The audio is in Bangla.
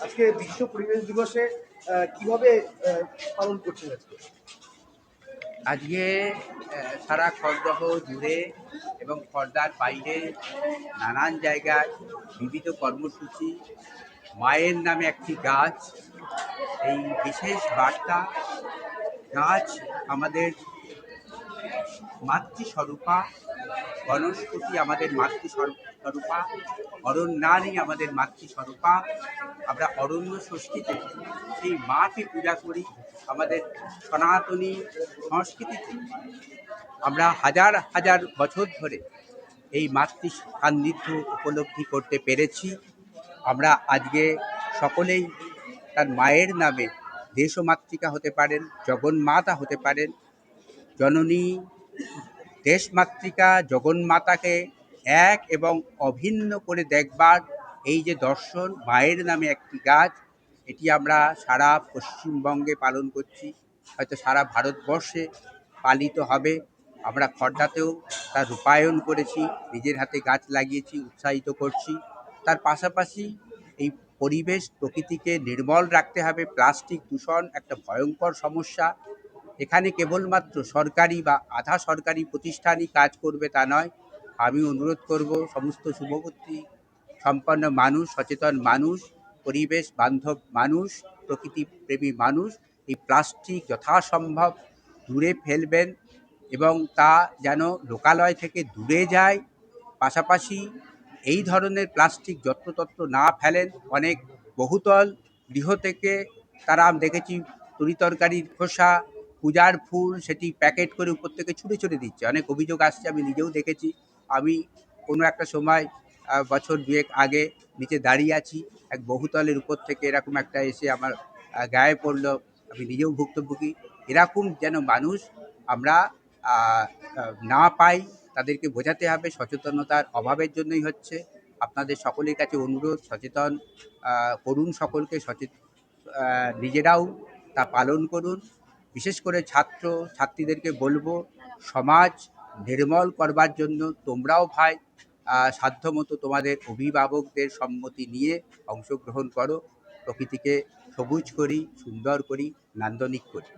আজকে বিশ্ব পরিবেশ দিবসে কিভাবে পালন করছেন আজকে? আজকে সারা খড়দহ জুড়ে এবং খড়দার বাইরে নানান জায়গায় বিবিধ কর্মসূচি, মায়ের নামে একটি গাছ, এই বিশেষ বার্তা। গাছ আমাদের মাতৃস্বরূপা, বনস্পতি আমাদের মাতৃস্বরূপা, অরণ্যানী আমাদের মাতৃস্বরূপা। আমরা অরণ্য ষষ্ঠীতে সেই মাকে পূজা করি। আমাদের সনাতনী সংস্কৃতিতে আমরা হাজার হাজার বছর ধরে এই মাতৃ সান্নিধ্য উপলব্ধি করতে পেরেছি। আমরা আজকে সকলেই তার মায়ের নামে দেশমাতৃকা হতে পারেন, জগন্মাতা হতে পারেন। জননী দেশমাতৃকা জগন্মাতাকে এক এবং অভিন্ন করে দেখবার এই যে দর্শন, মায়ের নামে একটি গাছ, এটি আমরা সারা পশ্চিমবঙ্গে পালন করছি, হয়তো সারা ভারতবর্ষে পালিত হবে। আমরা খড়দাতেও তার রূপায়ণ করেছি, নিজের হাতে গাছ লাগিয়েছি, উৎসাহিত করছি। তার পাশাপাশি এই পরিবেশ প্রকৃতিকে নির্মল রাখতে হবে। প্লাস্টিক দূষণ একটা ভয়ঙ্কর সমস্যা। এখানে কেবলমাত্র সরকারি বা আধা সরকারি প্রতিষ্ঠানই কাজ করবে তা নয়। আমি অনুরোধ করব সমস্ত শুভবুদ্ধি সম্পন্ন মানুষ, সচেতন মানুষ, পরিবেশ বান্ধব মানুষ, প্রকৃতিপ্রেমী মানুষ এই প্লাস্টিক যথাসম্ভব দূরে ফেলবেন এবং তা যেন লোকালয় থেকে দূরে যায়। পাশাপাশি এই ধরনের প্লাস্টিক যত্রতত্র না ফেলেন। অনেক বহুতল গৃহ থেকে তারা দেখেছি তরিতরকারির খোসা, পূজার ফুল সেটি প্যাকেট করে উপর থেকে ছুঁড়ে ছুঁড়ে দিচ্ছে। অনেক অভিযোগ আসছে, আমি নিজেও দেখেছি। আমি কোনো একটা সময় বছর দুয়েক আগে নিচে দাঁড়িয়ে আছি, এক বহুতলের উপর থেকে এরকম একটা এসে আমার গায়ে পড়লো। আমি নিজেও ভুক্তভোগী। এরকম যেন মানুষ আমরা না পাই, তাদেরকে বোঝাতে হবে সচেতনতার অভাবের জন্যই হচ্ছে। আপনাদের সকলের কাছে অনুরোধ, সচেতন করুন সকলকে, নিজেরাও তা পালন করুন। বিশেষ করে ছাত্রীদেরকে বলবো, সমাজ নির্মল করবার জন্য তোমরাও ভাই সাধ্যমতো তোমাদের অভিভাবকদের সম্মতি নিয়ে অংশগ্রহণ করো। প্রকৃতিকে সবুজ করি, সুন্দর করি, নান্দনিক করি।